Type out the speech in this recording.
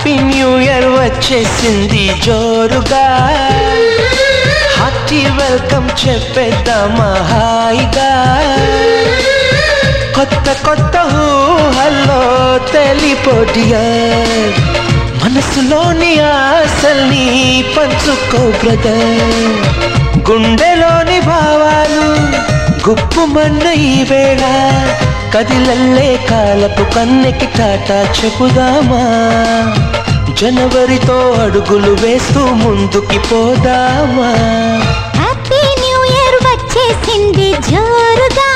happy new year వచ్చేసింది జోరుగా hearty welcome చెప్పేద్దామా హాయిగా కొత్త కొత్త ఊహల్లో తెలిపోడియర్ మనసులోని ఆశల్ని పంచుకో బ్రదర్ గుండెలోని భావాలు గుప్పుమన్న ఈ వేళ కదిలల్లే కాలపు కన్నెకి టాటా చెప్పుదామా జనవరితో అడుగులు వేస్తూ ముందుకి పోదామా హ్యాపీ న్యూ ఇయర్ వచ్చేసింది జోరుగా